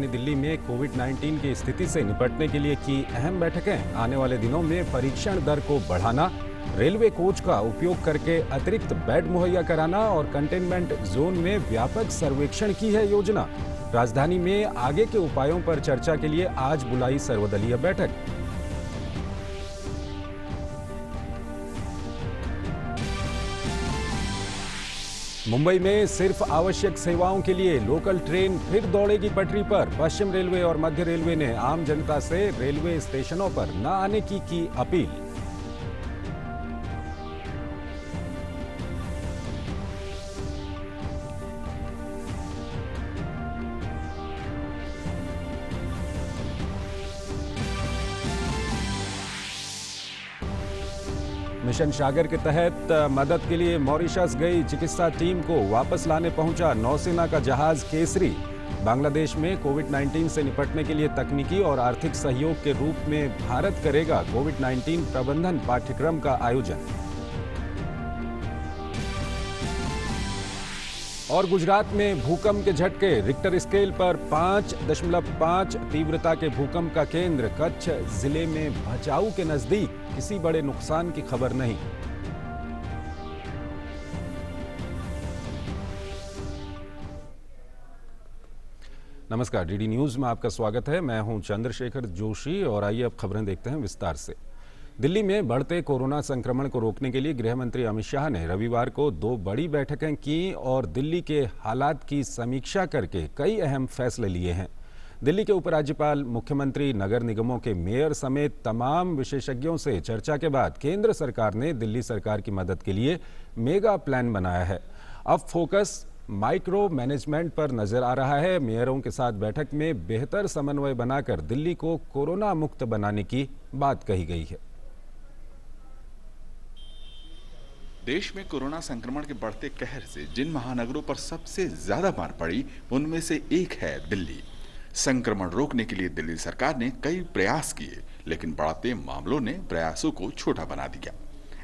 राजधानी दिल्ली में कोविड-19 की स्थिति से निपटने के लिए की अहम बैठकें। आने वाले दिनों में परीक्षण दर को बढ़ाना, रेलवे कोच का उपयोग करके अतिरिक्त बेड मुहैया कराना और कंटेनमेंट जोन में व्यापक सर्वेक्षण की है योजना। राजधानी में आगे के उपायों पर चर्चा के लिए आज बुलाई सर्वदलीय बैठक। मुंबई में सिर्फ आवश्यक सेवाओं के लिए लोकल ट्रेन फिर दौड़ेगी पटरी पर। पश्चिम रेलवे और मध्य रेलवे ने आम जनता से रेलवे स्टेशनों पर न आने की अपील। मिशन सागर के तहत मदद के लिए मॉरिशस गई चिकित्सा टीम को वापस लाने पहुंचा नौसेना का जहाज केसरी। बांग्लादेश में कोविड-19 से निपटने के लिए तकनीकी और आर्थिक सहयोग के रूप में भारत करेगा कोविड-19 प्रबंधन पाठ्यक्रम का आयोजन। और गुजरात में भूकंप के झटके, रिक्टर स्केल पर 5.5 तीव्रता के भूकंप का केंद्र कच्छ जिले में भचाऊ के नजदीक। किसी बड़े नुकसान की खबर नहीं। नमस्कार, डीडी न्यूज में आपका स्वागत है। मैं हूं चंद्रशेखर जोशी और आइए अब खबरें देखते हैं विस्तार से। दिल्ली में बढ़ते कोरोना संक्रमण को रोकने के लिए गृह मंत्री अमित शाह ने रविवार को 2 बड़ी बैठकें की और दिल्ली के हालात की समीक्षा करके कई अहम फैसले लिए हैं। दिल्ली के उपराज्यपाल, मुख्यमंत्री, नगर निगमों के मेयर समेत तमाम विशेषज्ञों से चर्चा के बाद केंद्र सरकार ने दिल्ली सरकार की मदद के लिए मेगा प्लान बनाया है। अब फोकस माइक्रो मैनेजमेंट पर नजर आ रहा है। मेयरों के साथ बैठक में बेहतर समन्वय बनाकर दिल्ली को कोरोना मुक्त बनाने की बात कही गई है। देश में कोरोना संक्रमण के बढ़ते कहर से जिन महानगरों पर सबसे ज्यादा मार पड़ी, उनमें से एक है दिल्ली। संक्रमण रोकने के लिए दिल्ली सरकार ने कई प्रयास किए, लेकिन बढ़ते मामलों ने प्रयासों को छोटा बना दिया।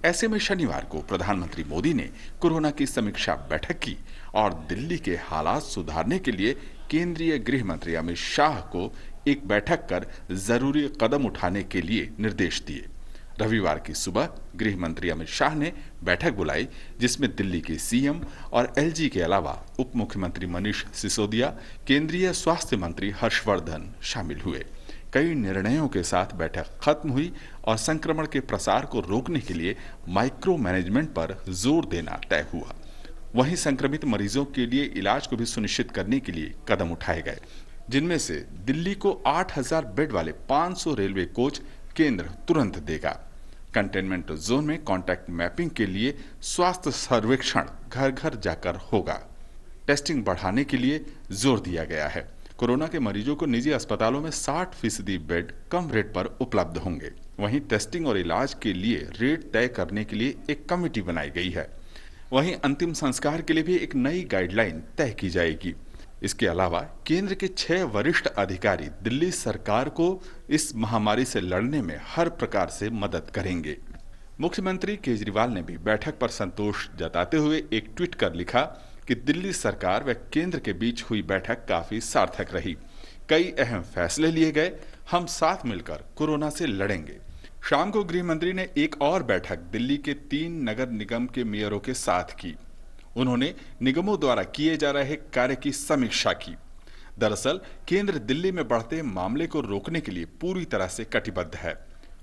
ऐसे में शनिवार को प्रधानमंत्री मोदी ने कोरोना की समीक्षा बैठक की और दिल्ली के हालात सुधारने के लिए केंद्रीय गृह मंत्री अमित शाह को एक बैठक कर जरूरी कदम उठाने के लिए निर्देश दिए। रविवार की सुबह गृह मंत्री अमित शाह ने बैठक बुलाई, जिसमें दिल्ली के सीएम और एलजी के अलावा उप मुख्यमंत्री मनीष सिसोदिया, केंद्रीय स्वास्थ्य मंत्री हर्षवर्धन शामिल हुए। कई निर्णयों के साथ बैठक खत्म हुई और संक्रमण के प्रसार को रोकने के लिए माइक्रो मैनेजमेंट पर जोर देना तय हुआ। वहीं संक्रमित मरीजों के लिए इलाज को भी सुनिश्चित करने के लिए कदम उठाए गए, जिनमें से दिल्ली को 8000 बेड वाले 500 रेलवे कोच केंद्र तुरंत देगा। कंटेनमेंट जोन में कॉन्टैक्ट मैपिंग के लिए स्वास्थ्य सर्वेक्षण घर घर जाकर होगा। टेस्टिंग बढ़ाने के लिए जोर दिया गया है। कोरोना के मरीजों को निजी अस्पतालों में 60% बेड कम रेट पर उपलब्ध होंगे। वहीं टेस्टिंग और इलाज के लिए रेट तय करने के लिए एक कमेटी बनाई गई है। वहीं अंतिम संस्कार के लिए भी एक नई गाइडलाइन तय की जाएगी। इसके अलावा केंद्र के 6 वरिष्ठ अधिकारी दिल्ली सरकार को इस महामारी से लड़ने में हर प्रकार से मदद करेंगे। मुख्यमंत्री केजरीवाल ने भी बैठक पर संतोष जताते हुए एक ट्वीट कर लिखा कि दिल्ली सरकार व केंद्र के बीच हुई बैठक काफी सार्थक रही। कई अहम फैसले लिए गए। हम साथ मिलकर कोरोना से लड़ेंगे। शाम को गृह मंत्री ने एक और बैठक दिल्ली के 3 नगर निगम के मेयरों के साथ की। उन्होंने निगमों द्वारा किए जा रहे कार्य की समीक्षा की। दरअसल केंद्र दिल्ली में बढ़ते मामले को रोकने के लिए पूरी तरह से कटिबद्ध है।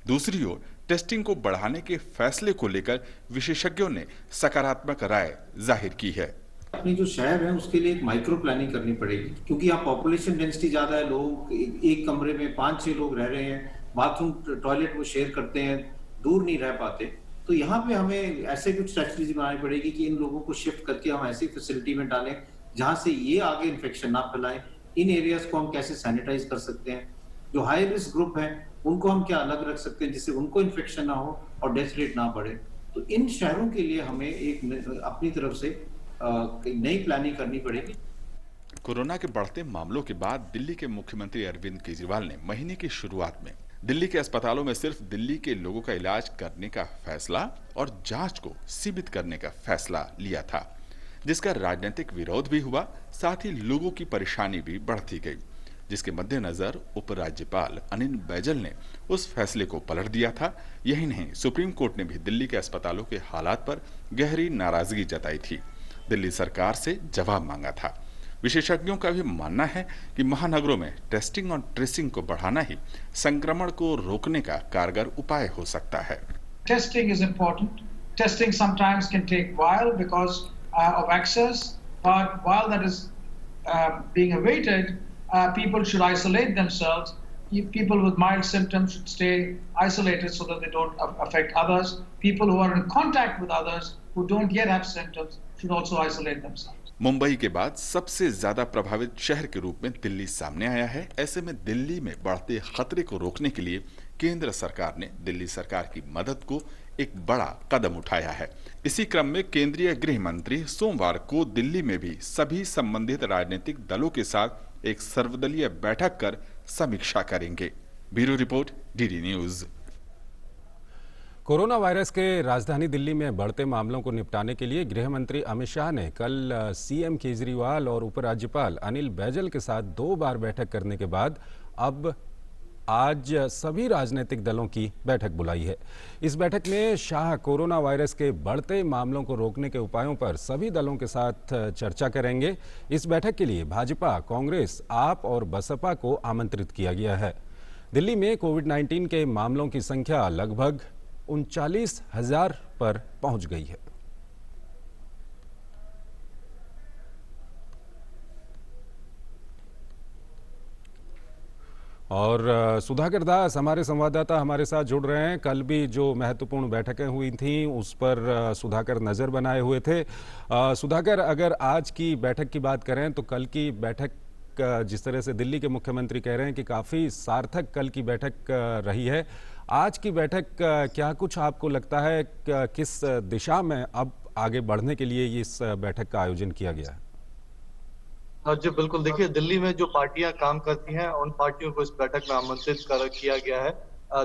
दूसरी ओर टेस्टिंग को बढ़ाने के फैसले को लेकर विशेषज्ञों ने सकारात्मक राय जाहिर की है। अपने जो शहर है उसके लिए एक माइक्रो प्लानिंग करनी पड़ेगी, क्योंकि यहाँ पॉपुलेशन डेंसिटी ज्यादा है। लोग एक कमरे में 5-6 लोग रह रहे हैं, बाथरूम टॉयलेट वो शेयर करते हैं, दूर नहीं रह पाते। तो यहाँ पे हमें ऐसे कुछ स्ट्रेटजी बनानी पड़ेगी कि इन लोगों को शिफ्ट करके हम ऐसी फैसिलिटी में डालें जहाँ से ये आगे इन्फेक्शन ना फैलाएं। इन एरियाज को हम कैसे सैनिटाइज कर सकते हैं, जो हाई रिस्क ग्रुप है उनको हम क्या अलग रख सकते हैं जिससे उनको इन्फेक्शन ना हो और डेथ रेट ना बढ़े। तो इन शहरों के लिए हमें एक अपनी तरफ से नई प्लानिंग करनी पड़ेगी। कोरोना के बढ़ते मामलों के बाद दिल्ली के मुख्यमंत्री अरविंद केजरीवाल ने महीने की शुरुआत में दिल्ली के अस्पतालों में सिर्फ दिल्ली के लोगों का इलाज करने का फैसला और जांच को सीमित करने का फैसला लिया था, जिसका राजनीतिक विरोध भी हुआ। साथ ही लोगों की परेशानी भी बढ़ती गई। जिसके मद्देनजर उपराज्यपाल अनिल बैजल ने उस फैसले को पलट दिया था। यही नहीं, सुप्रीम कोर्ट ने भी दिल्ली के अस्पतालों के हालात पर गहरी नाराजगी जताई थी, दिल्ली सरकार से जवाब मांगा था। विशेषज्ञों का भी मानना है कि महानगरों में टेस्टिंग और ट्रेसिंग को बढ़ाना ही संक्रमण को रोकने का कारगर उपाय हो सकता है। Testing is important. Testing sometimes can take while because of access, but while that is being awaited, people should isolate themselves. People with mild symptoms should stay isolated so that they don't affect others. People who are in contact with others who don't yet have symptoms should also isolate themselves. Mumbai के बाद सबसे ज्यादा प्रभावित शहर के रूप में दिल्ली सामने आया है। ऐसे में दिल्ली में बढ़ते खतरे को रोकने के लिए केंद्र सरकार ने दिल्ली सरकार की मदद को एक बड़ा कदम उठाया है। इसी क्रम में केंद्रीय गृह मंत्री सोमवार को दिल्ली में भी सभी संबंधित राजनीतिक दलों के साथ एक सर्वदलीय बैठक कर समीक्षा करेंगे। Bureau report, DD news. Corona virus के राजधानी दिल्ली में बढ़ते मामलों को निपटाने के लिए गृह मंत्री अमित शाह ने कल सीएम केजरीवाल और उपराज्यपाल अनिल बैजल के साथ 2 बार बैठक करने के बाद अब आज सभी राजनीतिक दलों की बैठक बुलाई है। इस बैठक में शाह कोरोना वायरस के बढ़ते मामलों को रोकने के उपायों पर सभी दलों के साथ चर्चा करेंगे। इस बैठक के लिए भाजपा, कांग्रेस, आप और बसपा को आमंत्रित किया गया है। दिल्ली में कोविड-19 के मामलों की संख्या लगभग 39,000 पर पहुंच गई है। और सुधाकर दास हमारे संवाददाता हमारे साथ जुड़ रहे हैं। कल भी जो महत्वपूर्ण बैठकें हुई थीं उस पर सुधाकर नजर बनाए हुए थे। सुधाकर, अगर आज की बैठक की बात करें तो कल की बैठक जिस तरह से दिल्ली के मुख्यमंत्री कह रहे हैं कि काफ़ी सार्थक कल की बैठक रही है, आज की बैठक क्या कुछ आपको लगता है किस दिशा में अब आगे बढ़ने के लिए इस बैठक का आयोजन किया गया है? जी बिल्कुल, देखिए दिल्ली में जो पार्टियां काम करती हैं उन पार्टियों को इस बैठक में आमंत्रित किया गया है।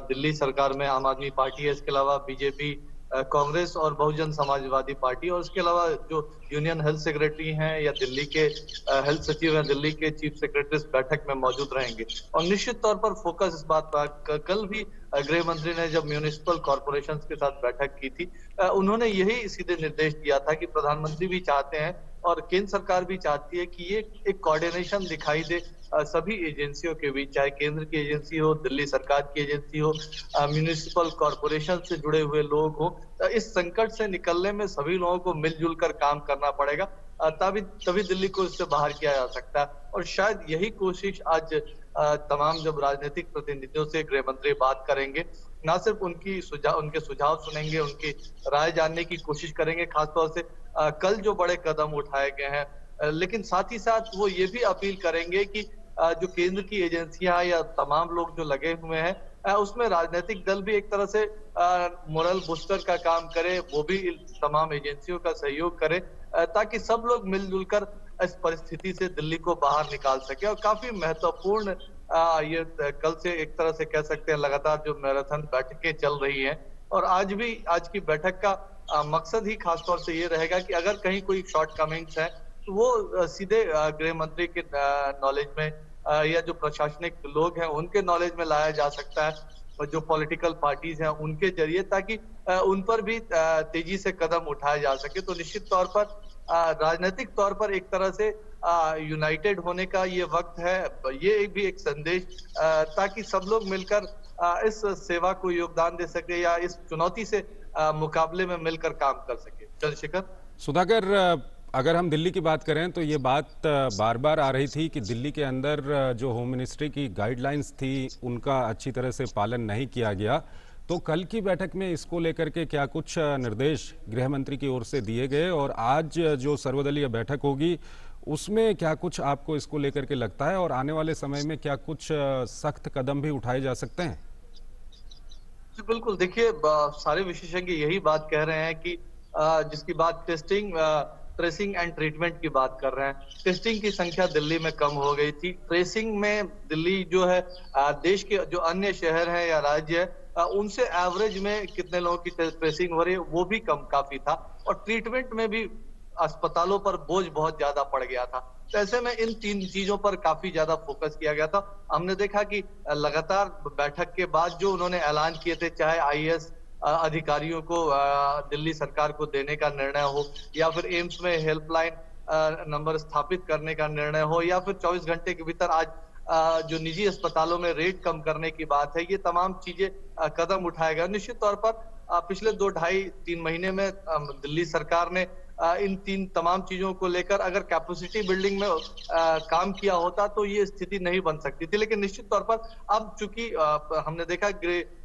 दिल्ली सरकार में आम आदमी पार्टी है, इसके अलावा बीजेपी, कांग्रेस और बहुजन समाजवादी पार्टी, और इसके अलावा जो यूनियन हेल्थ सेक्रेटरी हैं या दिल्ली के हेल्थ सचिव हैं, दिल्ली के चीफ सेक्रेटरी इस बैठक में मौजूद रहेंगे। और निश्चित तौर पर फोकस इस बात पर कल भी गृह मंत्री ने जब म्यूनिसिपल कॉर्पोरेशंस के साथ बैठक की थी, उन्होंने यही सीधे निर्देश दिया था कि प्रधानमंत्री भी चाहते हैं और केंद्र सरकार भी चाहती है कि ये एक कोऑर्डिनेशन दिखाई दे सभी एजेंसियों के बीच, चाहे केंद्र की एजेंसी हो, दिल्ली सरकार की एजेंसी हो, म्यूनिसिपल कॉर्पोरेशन से जुड़े हुए लोग हो। इस संकट से निकलने में सभी लोगों को मिलजुल कर काम करना पड़ेगा, तभी दिल्ली को इससे बाहर किया जा सकता है। और शायद यही कोशिश आज तमाम जब राजनीतिक प्रतिनिधियों से गृह मंत्री बात करेंगे, ना सिर्फ उनके सुझाव सुनेंगे, उनकी राय जानने की कोशिश करेंगे, खासतौर से कल जो बड़े कदम उठाए गए हैं, लेकिन साथ ही साथ वो ये भी अपील करेंगे कि जो केंद्र की एजेंसियां या तमाम लोग जो लगे हुए हैं, उसमें राजनीतिक दल भी एक तरह से मोरल बूस्टर का काम करे, वो भी तमाम एजेंसियों का सहयोग करे, ताकि सब लोग मिलजुल कर इस परिस्थिति से दिल्ली को बाहर निकाल सके। और काफी महत्वपूर्ण ये कल से एक तरह से कह सकते हैं लगातार जो मैराथन बैठकें चल रही हैं, और आज की बैठक का मकसद ही खासतौर से ये रहेगा कि अगर कहीं कोई शॉर्टकमिंग्स है तो वो सीधे गृह मंत्री के नॉलेज में या जो प्रशासनिक लोग हैं उनके नॉलेज में लाया जा सकता है, और जो पॉलिटिकल पार्टीज हैं उनके जरिए, ताकि उन पर भी तेजी से कदम उठाया जा सके। तो निश्चित तौर पर राजनीतिक तौर पर एक तरह से यूनाइटेड होने का ये वक्त है, ये भी एक संदेश, ताकि सब लोग मिलकर इस सेवा को योगदान दे सके या इस चुनौती से मुकाबले में मिलकर काम कर सके। चंद्रशेखर। सुधाकर, अगर हम दिल्ली की बात करें तो ये बात बार बार आ रही थी कि दिल्ली के अंदर जो होम मिनिस्ट्री की गाइडलाइंस थी उनका अच्छी तरह से पालन नहीं किया गया। तो कल की बैठक में इसको लेकर के क्या कुछ निर्देश गृह मंत्री की ओर से दिए गए, और आज जो सर्वदलीय बैठक होगी उसमें क्या कुछ आपको इसको लेकर के लगता है, और आने वाले समय में क्या कुछ सख्त कदम भी उठाए जा सकते हैं? बिल्कुल, देखिए सारे विशेषज्ञ यही बात कह रहे हैं कि जिसकी बात टेस्टिंग, ट्रेसिंग एंड ट्रीटमेंट की बात कर रहे हैं। टेस्टिंग की संख्या दिल्ली में कम हो गई थी, ट्रेसिंग में दिल्ली जो है देश के जो अन्य शहर हैं या राज्य है उनसे एवरेज में कितने लोगों की ट्रेसिंग हो रही है वो भी कम काफी था, और ट्रीटमेंट में भी अस्पतालों पर बोझ बहुत ज्यादा पड़ गया था। तो ऐसे में इन 3 चीजों पर काफी ज्यादा फोकस किया गया था। हमने देखा कि लगातार बैठक के बाद जो उन्होंने ऐलान किए थे, चाहे आईएएस अधिकारियों को दिल्ली सरकार को देने का निर्णय हो, या फिर एम्स में हेल्पलाइन नंबर स्थापित करने का निर्णय हो, या फिर 24 घंटे के भीतर आज जो निजी अस्पतालों में रेट कम करने की बात है, ये तमाम चीजें कदम उठाए गए। निश्चित तौर पर पिछले 2 ढाई 3 महीने में दिल्ली सरकार ने इन 3 तमाम चीजों को लेकर अगर कैपेसिटी बिल्डिंग में काम किया होता तो ये स्थिति नहीं बन सकती थी। लेकिन निश्चित तौर पर अब चूंकि हमने देखा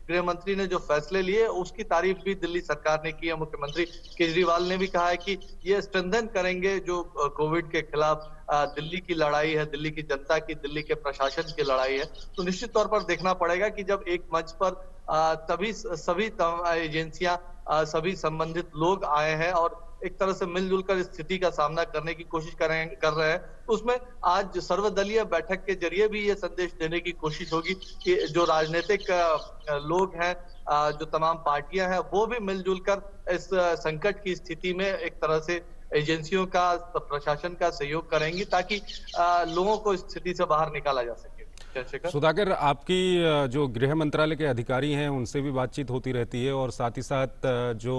गृह मंत्री ने जो फैसले लिए उसकी तारीफ भी दिल्ली सरकार ने की है। मुख्यमंत्री केजरीवाल ने भी कहा है कि ये स्ट्रेंथन करेंगे जो कोविड के खिलाफ दिल्ली की लड़ाई है, दिल्ली की जनता की, दिल्ली के प्रशासन की लड़ाई है। तो निश्चित तौर पर देखना पड़ेगा कि जब एक मंच पर तभी सभी एजेंसियां, सभी संबंधित लोग आए हैं और एक तरह से मिलजुल कर स्थिति का सामना करने की कोशिश कर रहे हैं, तो उसमें आज सर्वदलीय बैठक के जरिए भी ये संदेश देने की कोशिश होगी कि जो राजनीतिक लोग हैं, जो तमाम पार्टियां हैं, वो भी मिलजुल कर इस संकट की स्थिति में एक तरह से एजेंसियों का, प्रशासन का सहयोग करेंगी ताकि लोगों को इस स्थिति से बाहर निकाला जा सके। सुधाकर, आपकी जो गृह मंत्रालय के अधिकारी हैं उनसे भी बातचीत होती रहती है और साथ ही साथ जो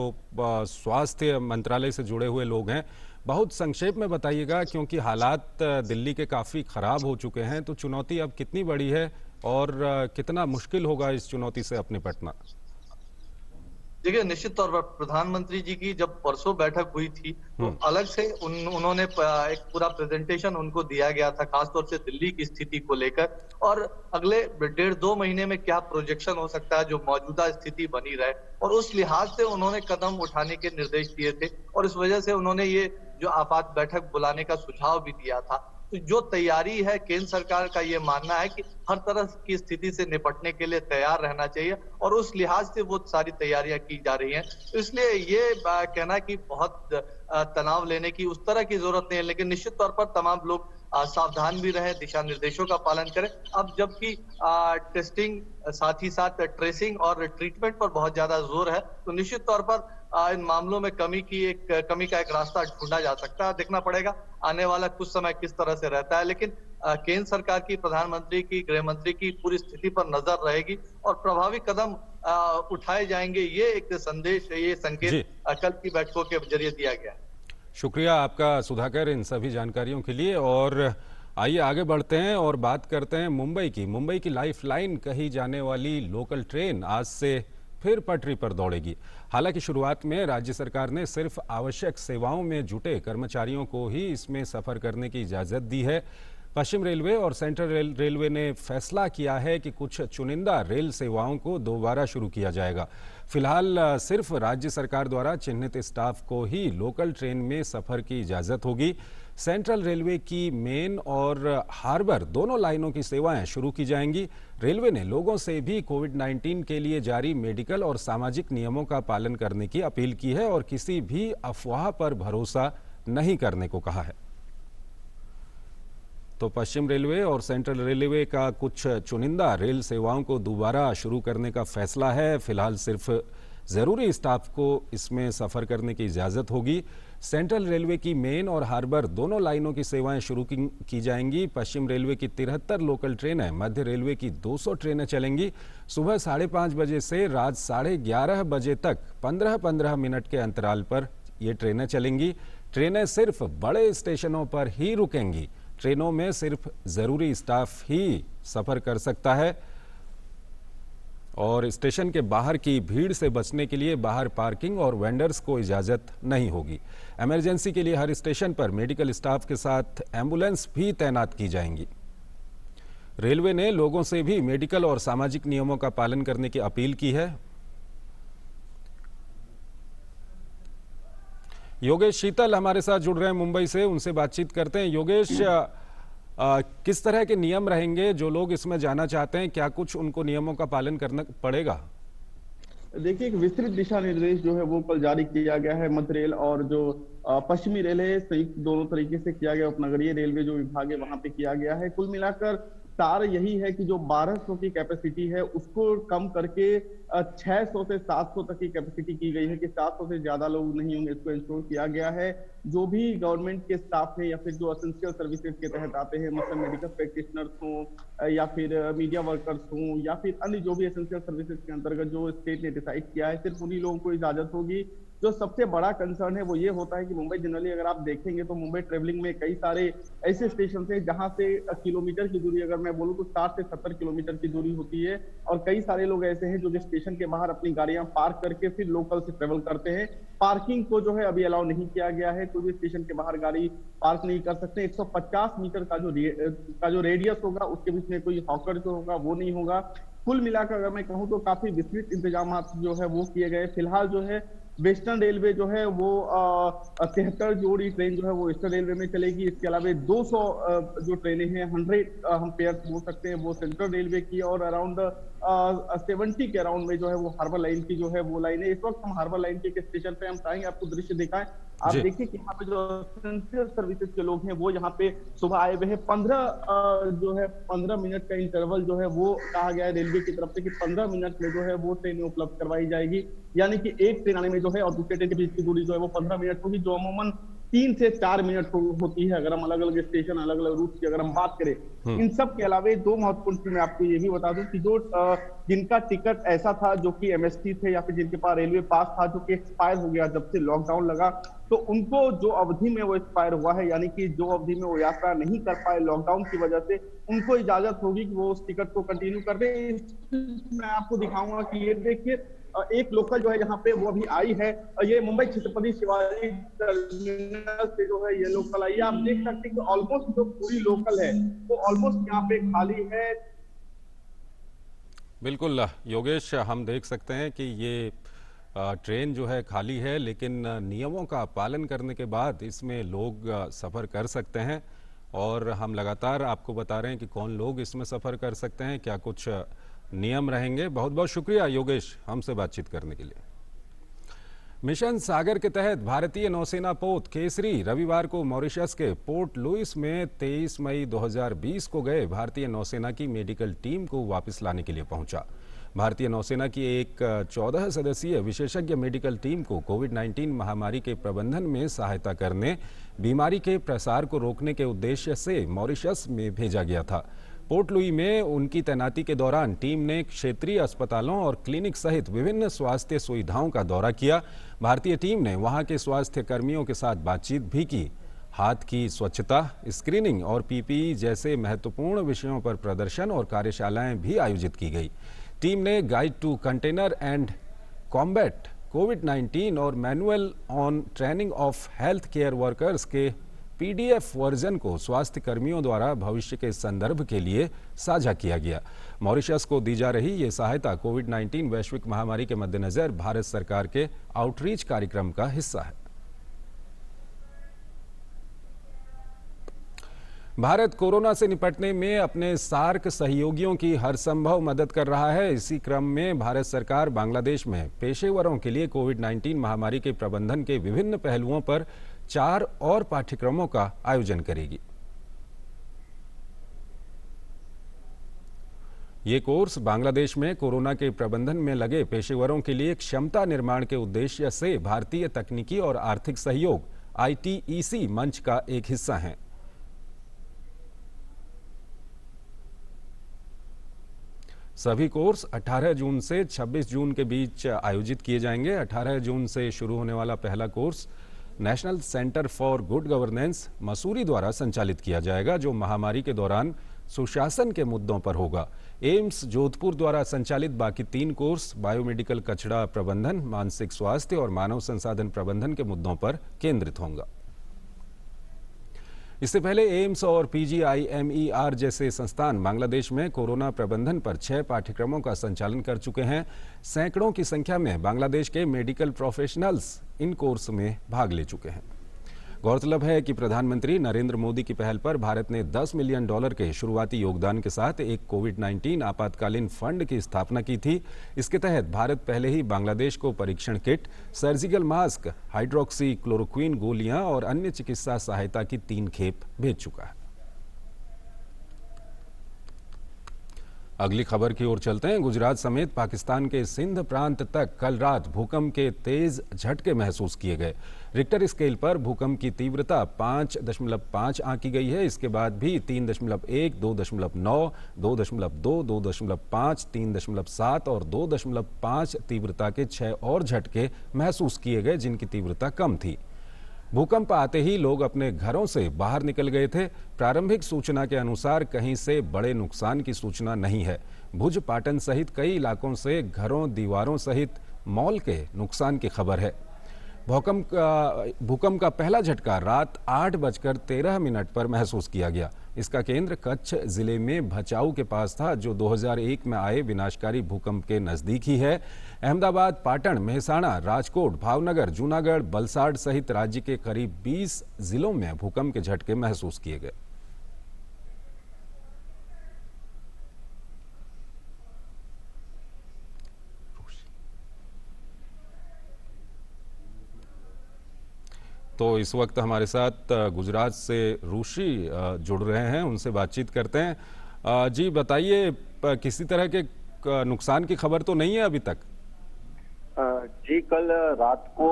स्वास्थ्य मंत्रालय से जुड़े हुए लोग हैं, बहुत संक्षेप में बताइएगा क्योंकि हालात दिल्ली के काफ़ी ख़राब हो चुके हैं। तो चुनौती अब कितनी बड़ी है और कितना मुश्किल होगा इस चुनौती से अब निपटना? देखिए, निश्चित तौर पर प्रधानमंत्री जी की जब परसों बैठक हुई थी तो अलग से उन्होंने एक पूरा प्रेजेंटेशन उनको दिया गया था, खासतौर से दिल्ली की स्थिति को लेकर, और अगले 1.5-2 महीने में क्या प्रोजेक्शन हो सकता है जो मौजूदा स्थिति बनी रहे, और उस लिहाज से उन्होंने कदम उठाने के निर्देश दिए थे। और इस वजह से उन्होंने ये जो आपात बैठक बुलाने का सुझाव भी दिया था। तो जो तैयारी है, केंद्र सरकार का ये मानना है कि हर तरह की स्थिति से निपटने के लिए तैयार रहना चाहिए और उस लिहाज से वो सारी तैयारियां की जा रही हैं। तो इसलिए ये कहना कि बहुत तनाव लेने की उस तरह की जरूरत नहीं है, लेकिन निश्चित तौर पर तमाम लोग सावधान भी रहे, दिशा निर्देशों का पालन करें। अब जबकि टेस्टिंग, साथ ही साथ ट्रेसिंग और ट्रीटमेंट पर बहुत ज्यादा जोर है, तो निश्चित तौर पर इन मामलों में कमी का एक रास्ता ढूंढा जा सकता है। देखना पड़ेगा आने वाला कुछ समय किस तरह से रहता है, लेकिन केंद्र सरकार की, प्रधानमंत्री की, गृह मंत्री की पूरी स्थिति पर नजर रहेगी और प्रभावी कदम उठाए जाएंगे। ये एक संदेश, ये संकेत कल की बैठकों के जरिए दिया गया है। शुक्रिया आपका सुधाकर इन सभी जानकारियों के लिए। और आइए आगे बढ़ते हैं और बात करते हैं मुंबई की लाइफलाइन कही जाने वाली लोकल ट्रेन आज से फिर पटरी पर दौड़ेगी। हालांकि शुरुआत में राज्य सरकार ने सिर्फ आवश्यक सेवाओं में जुटे कर्मचारियों को ही इसमें सफर करने की इजाजत दी है। पश्चिम रेलवे और सेंट्रल रेलवे ने फैसला किया है कि कुछ चुनिंदा रेल सेवाओं को दोबारा शुरू किया जाएगा। फिलहाल सिर्फ राज्य सरकार द्वारा चिन्हित स्टाफ को ही लोकल ट्रेन में सफर की इजाजत होगी। सेंट्रल रेलवे की मेन और हार्बर दोनों लाइनों की सेवाएं शुरू की जाएंगी। रेलवे ने लोगों से भी कोविड-19 के लिए जारी मेडिकल और सामाजिक नियमों का पालन करने की अपील की है और किसी भी अफवाह पर भरोसा नहीं करने को कहा है। तो पश्चिम रेलवे और सेंट्रल रेलवे का कुछ चुनिंदा रेल सेवाओं को दोबारा शुरू करने का फैसला है। फिलहाल सिर्फ ज़रूरी स्टाफ को इसमें सफ़र करने की इजाज़त होगी। सेंट्रल रेलवे की मेन और हार्बर दोनों लाइनों की सेवाएं शुरू की जाएंगी। पश्चिम रेलवे की 73 लोकल ट्रेनें, मध्य रेलवे की 200 ट्रेनें चलेंगी। सुबह 5:30 बजे से रात 11:30 बजे तक 15-15 मिनट के अंतराल पर ये ट्रेनें चलेंगी। ट्रेनें सिर्फ बड़े स्टेशनों पर ही रुकेंगी। ट्रेनों में सिर्फ ज़रूरी स्टाफ ही सफ़र कर सकता है और स्टेशन के बाहर की भीड़ से बचने के लिए बाहर पार्किंग और वेंडर्स को इजाज़त नहीं होगी। इमरजेंसी के लिए हर स्टेशन पर मेडिकल स्टाफ के साथ एम्बुलेंस भी तैनात की जाएंगी। रेलवे ने लोगों से भी मेडिकल और सामाजिक नियमों का पालन करने की अपील की है। योगेश शीतल हमारे साथ जुड़ रहे हैं मुंबई से, उनसे बातचीत करते हैं। योगेश, किस तरह के नियम रहेंगे? जो लोग इसमें जाना चाहते हैं, क्या कुछ उनको नियमों का पालन करना पड़ेगा? देखिए, एक विस्तृत दिशा निर्देश जो है वो कल जारी किया गया है। मध्य रेल और जो पश्चिमी रेल है, संयुक्त दोनों तरीके से किया गया। उपनगरीय रेलवे जो विभाग है वहां पे किया गया है। कुल मिलाकर सार यही है कि जो 1200 की कैपेसिटी है उसको कम करके 600 से 700 तक की कैपेसिटी की गई है कि 700 से ज्यादा लोग नहीं होंगे, इसको इंश्योर किया गया है। जो भी गवर्नमेंट के स्टाफ है या फिर जो एसेंशियल सर्विसेज के तहत आते हैं, मतलब मेडिकल प्रैक्टिशनर्स हों या फिर मीडिया वर्कर्स हों या फिर अन्य जो भी एसेंशियल सर्विसेज के अंतर्गत जो स्टेट ने डिसाइड किया है, सिर्फ उन्हीं लोगों को इजाजत होगी। जो सबसे बड़ा कंसर्न है वो ये होता है कि मुंबई जनरली अगर आप देखेंगे तो मुंबई ट्रेवलिंग में कई सारे ऐसे स्टेशन है जहां से किलोमीटर की दूरी, अगर मैं बोलूं तो 60 से 70 किलोमीटर की दूरी होती है, और कई सारे लोग ऐसे हैं जो स्टेशन के बाहर अपनी गाड़ियां पार्क करके फिर लोकल से ट्रेवल करते हैं। पार्किंग को जो है अभी अलाउ नहीं किया गया है, कोई भी स्टेशन के बाहर गाड़ी पार्क नहीं कर सकते। 150 मीटर का जो रेडियस होगा उसके बीच में कोई हॉकर जो होगा वो नहीं होगा। कुल मिलाकर अगर मैं कहूँ तो काफी विस्तृत इंतजाम जो है वो किए गए। फिलहाल जो है वेस्टर्न रेलवे जो है वो 73 जोड़ी ट्रेन जो है वो ईस्टर्न रेलवे में चलेगी। इसके अलावा 200 जो ट्रेनें हैं, 100 हम पेयर्स बोल सकते हैं, वो सेंट्रल रेलवे की, और अराउंड 70 के अराउंड में जो है वो हार्बर लाइन की जो है वो लाइन है। इस वक्त हम हार्बर लाइन के स्टेशन पे हम चाहेंगे आपको दृश्य दिखाएं। आप देखिए कि यहाँ पे जो एसेंशियल सर्विसेज के लोग हैं वो यहाँ पे सुबह आए हुए हैं। 15 मिनट का इंटरवल जो है वो कहा गया है रेलवे की तरफ से कि 15 मिनट में जो है वो ट्रेनें उपलब्ध करवाई जाएगी, यानी कि एक ट्रेन आने में जो है और दूसरे ट्रेन के बीच की दूरी जो है वो 15 मिनट होगी, जो अमूमन 3 से 4 मिनट होती है अगर हम अलग अलग स्टेशन अलग अलग रूट की अगर हम बात करें। इन सब के अलावा दो महत्वपूर्ण चीज मैं आपको ये भी बता दूं कि जो जिनका टिकट ऐसा था जो कि एमएसटी थे या फिर जिनके पास रेलवे पास था जो कि एक्सपायर हो गया जब से लॉकडाउन लगा, तो उनको जो अवधि में वो एक्सपायर हुआ है, यानी कि जो अवधि में वो यात्रा नहीं कर पाए लॉकडाउन की वजह से, उनको इजाजत होगी कि वो उस टिकट को कंटिन्यू कर दे। मैं आपको दिखाऊंगा कि ये देखिए एक लोकल जो है यहाँ पे वो अभी आई है, ये मुंबई छत्रपति शिवाजी टर्मिनल से जो है ये लोकल आई है। आप देख सकते हैं कि ऑलमोस्ट जो पूरी लोकल है वो ऑलमोस्ट यहाँ पे खाली है। बिल्कुल योगेश, हम देख सकते हैं कि ये ट्रेन जो है खाली है, लेकिन नियमों का पालन करने के बाद इसमें लोग सफ़र कर सकते हैं, और हम लगातार आपको बता रहे हैं कि कौन लोग इसमें सफ़र कर सकते हैं, क्या कुछ नियम रहेंगे। बहुत बहुत शुक्रिया योगेश हमसे बातचीत करने के लिए। मिशन सागर के तहत भारतीय नौसेना पोत केसरी रविवार को मॉरिशस के पोर्ट लुइस में 23 मई 2020 को गए भारतीय नौसेना की मेडिकल टीम को वापस लाने के लिए पहुंचा। भारतीय नौसेना की एक 14 सदस्यीय विशेषज्ञ मेडिकल टीम को कोविड-19 महामारी के प्रबंधन में सहायता करने, बीमारी के प्रसार को रोकने के उद्देश्य से मॉरिशस में भेजा गया था। पोर्ट लुई में उनकी तैनाती के दौरान टीम ने क्षेत्रीय अस्पतालों और क्लिनिक सहित विभिन्न स्वास्थ्य सुविधाओं का दौरा किया। भारतीय टीम ने वहां के स्वास्थ्य कर्मियों के साथ बातचीत भी की। हाथ की स्वच्छता, स्क्रीनिंग और पीपीई जैसे महत्वपूर्ण विषयों पर प्रदर्शन और कार्यशालाएं भी आयोजित की गई। टीम ने guide to container and combat कोविड-19 और manual on training of health care workers के पीडीएफ वर्जन को स्वास्थ्य कर्मियों द्वारा भविष्य के संदर्भ के लिए साझा किया गया। मॉरिशस को दी जा रही ये सहायता कोविड-19 वैश्विक महामारी के मद्देनजर भारत सरकार के आउटरीच कार्यक्रम का हिस्सा है। भारत कोरोना से निपटने में अपने सार्क सहयोगियों की हर संभव मदद कर रहा है। इसी क्रम में भारत सरकार बांग्लादेश में पेशेवरों के लिए कोविड-19 महामारी के प्रबंधन के विभिन्न पहलुओं पर 4 और पाठ्यक्रमों का आयोजन करेगी। ये कोर्स बांग्लादेश में कोरोना के प्रबंधन में लगे पेशेवरों के लिए क्षमता निर्माण के उद्देश्य से भारतीय तकनीकी और आर्थिक सहयोग ITEC मंच का एक हिस्सा हैं। सभी कोर्स 18 जून से 26 जून के बीच आयोजित किए जाएंगे। 18 जून से शुरू होने वाला पहला course national centre for good governance Mussoorie द्वारा संचालित किया जाएगा, जो महामारी के दौरान सुशासन के मुद्दों पर होगा। एम्स जोधपुर द्वारा संचालित बाकी 3 कोर्स बायोमेडिकल कचरा प्रबंधन, मानसिक स्वास्थ्य और मानव संसाधन प्रबंधन के मुद्दों पर केंद्रित होगा। इससे पहले एम्स और PGIMER जैसे संस्थान बांग्लादेश में कोरोना प्रबंधन पर 6 पाठ्यक्रमों का संचालन कर चुके हैं। सैकड़ों की संख्या में बांग्लादेश के मेडिकल प्रोफेशनल्स इन कोर्स में भाग ले चुके हैं। गौरतलब है कि प्रधानमंत्री नरेंद्र मोदी की पहल पर भारत ने $10 मिलियन के शुरुआती योगदान के साथ एक कोविड-19 आपातकालीन फंड की स्थापना की थी। इसके तहत भारत पहले ही बांग्लादेश को परीक्षण kit, surgical mask, hydroxy chloroquine गोलियां और अन्य चिकित्सा सहायता की 3 खेप भेज चुका है। अगली खबर की ओर चलते हैं। गुजरात समेत पाकिस्तान के सिंध प्रांत तक कल रात भूकंप के तेज झटके महसूस किए गए। रिक्टर स्केल पर भूकंप की तीव्रता 5.5 आंकी गई है। इसके बाद भी 3.1, 2.9, 2.2, 2.5, 3.7 और 2.5 तीव्रता के 6 और झटके महसूस किए गए, जिनकी तीव्रता कम थी। भूकंप आते ही लोग अपने घरों से बाहर निकल गए थे। प्रारंभिक सूचना के अनुसार कहीं से बड़े नुकसान की सूचना नहीं है। भुज, पाटन सहित कई इलाकों से घरों, दीवारों सहित मॉल के नुकसान की खबर है। भूकंप का पहला झटका रात 8:13 पर महसूस किया गया। इसका केंद्र कच्छ जिले में भचाऊ के पास था, जो 2001 में आए विनाशकारी भूकंप के नजदीक ही है। अहमदाबाद, पाटन, मेहसाणा, राजकोट, भावनगर, जूनागढ़, बलसाड़ सहित राज्य के करीब 20 जिलों में भूकंप के झटके महसूस किए गए। तो इस वक्त हमारे साथ गुजरात से ऋषि जुड़ रहे हैं, उनसे बातचीत करते हैं। जी बताइए, किसी तरह के नुकसान की खबर तो नहीं है अभी तक? जी, कल रात को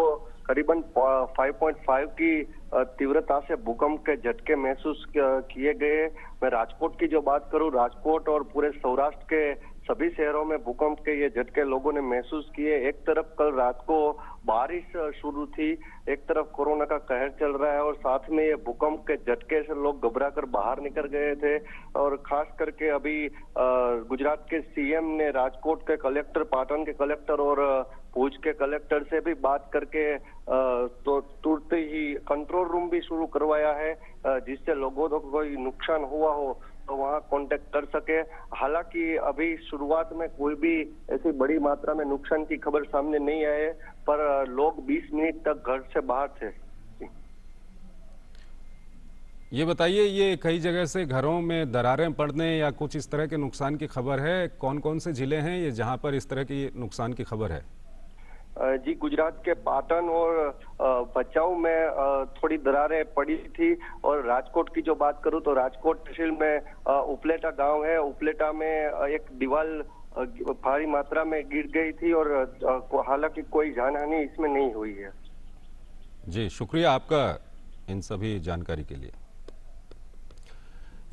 करीबन 5.5 की तीव्रता से भूकंप के झटके महसूस किए गए। मैं राजकोट की जो बात करूं, राजकोट और पूरे सौराष्ट्र के सभी शहरों में भूकंप के ये झटके लोगों ने महसूस किए। एक तरफ कल रात को बारिश शुरू थी, एक तरफ कोरोना का कहर चल रहा है और साथ में ये भूकंप के झटके से लोग घबरा कर बाहर निकल गए थे। और खास करके अभी गुजरात के सीएम ने राजकोट के कलेक्टर, पाटन के कलेक्टर और भुज के कलेक्टर से भी बात करके तो तुरंत ही कंट्रोल रूम भी शुरू करवाया है, जिससे लोगों को कोई नुकसान हुआ हो तो वहां कांटेक्ट कर सके। हालांकि अभी शुरुआत में कोई भी ऐसी बड़ी मात्रा में नुकसान की खबर सामने नहीं आए, पर लोग 20 मिनट तक घर से बाहर थे। ये बताइए, ये कई जगह से घरों में दरारें पड़ने या कुछ इस तरह के नुकसान की खबर है? कौन कौन से जिले हैं ये जहां पर इस तरह की नुकसान की खबर है? जी, गुजरात के पाटन और भचाऊ में थोड़ी दरारें पड़ी थी। और राजकोट की जो बात करूं तो राजकोट तहसील में उपलेटा गांव है, उपलेटा में एक दीवार भारी मात्रा में गिर गई थी और हालांकि कोई जानहानि इसमें नहीं हुई है। जी, शुक्रिया आपका इन सभी जानकारी के लिए।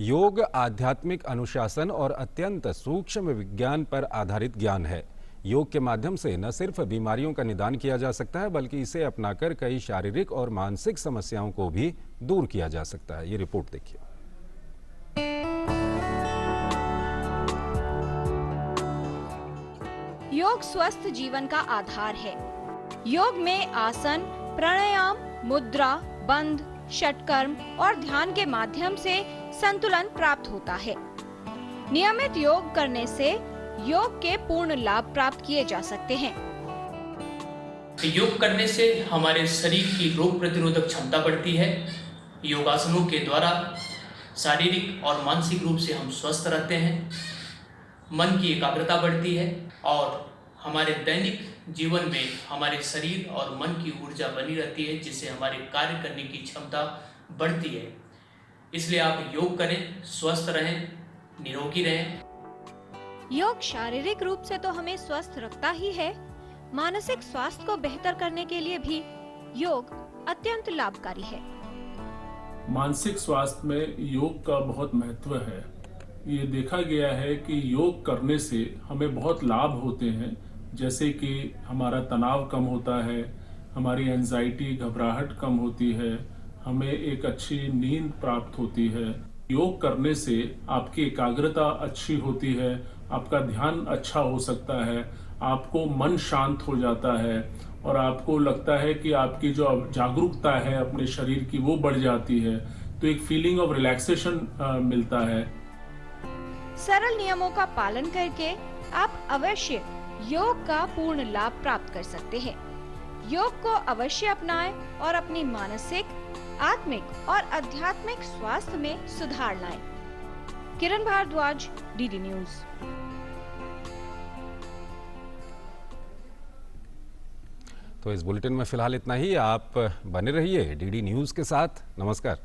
योग आध्यात्मिक अनुशासन और अत्यंत सूक्ष्म विज्ञान पर आधारित ज्ञान है। योग के माध्यम से न सिर्फ बीमारियों का निदान किया जा सकता है, बल्कि इसे अपनाकर कई शारीरिक और मानसिक समस्याओं को भी दूर किया जा सकता है। ये रिपोर्ट देखिए। योग स्वस्थ जीवन का आधार है। योग में आसन, प्राणायाम, मुद्रा, बंध, षटकर्म और ध्यान के माध्यम से संतुलन प्राप्त होता है। नियमित योग करने से योग के पूर्ण लाभ प्राप्त किए जा सकते हैं। योग करने से हमारे शरीर की रोग प्रतिरोधक क्षमता बढ़ती है। योगासनों के द्वारा शारीरिक और मानसिक रूप से हम स्वस्थ रहते हैं, मन की एकाग्रता बढ़ती है और हमारे दैनिक जीवन में हमारे शरीर और मन की ऊर्जा बनी रहती है, जिससे हमारे कार्य करने की क्षमता बढ़ती है। इसलिए आप योग करें, स्वस्थ रहें, निरोगी रहें। योग शारीरिक रूप से तो हमें स्वस्थ रखता ही है, मानसिक स्वास्थ्य को बेहतर करने के लिए भी योग अत्यंत लाभकारी है। मानसिक स्वास्थ्य में योग का बहुत महत्व है। ये देखा गया है कि योग करने से हमें बहुत लाभ होते हैं, जैसे कि हमारा तनाव कम होता है, हमारी एंजाइटी, घबराहट कम होती है, हमें एक अच्छी नींद प्राप्त होती है। योग करने से आपकी एकाग्रता अच्छी होती है, आपका ध्यान अच्छा हो सकता है, आपको मन शांत हो जाता है और आपको लगता है कि आपकी जो जागरूकता है अपने शरीर की वो बढ़ जाती है, तो एक फीलिंग ऑफ रिलैक्सेशन मिलता है। सरल नियमों का पालन करके आप अवश्य योग का पूर्ण लाभ प्राप्त कर सकते हैं। योग को अवश्य अपनाएं और अपनी मानसिक, आत्मिक और आध्यात्मिक स्वास्थ्य में सुधार लाएं। किरण भारद्वाज, डीडी न्यूज। तो इस बुलेटिन में फिलहाल इतना ही। आप बने रहिए डीडी न्यूज के साथ। नमस्कार।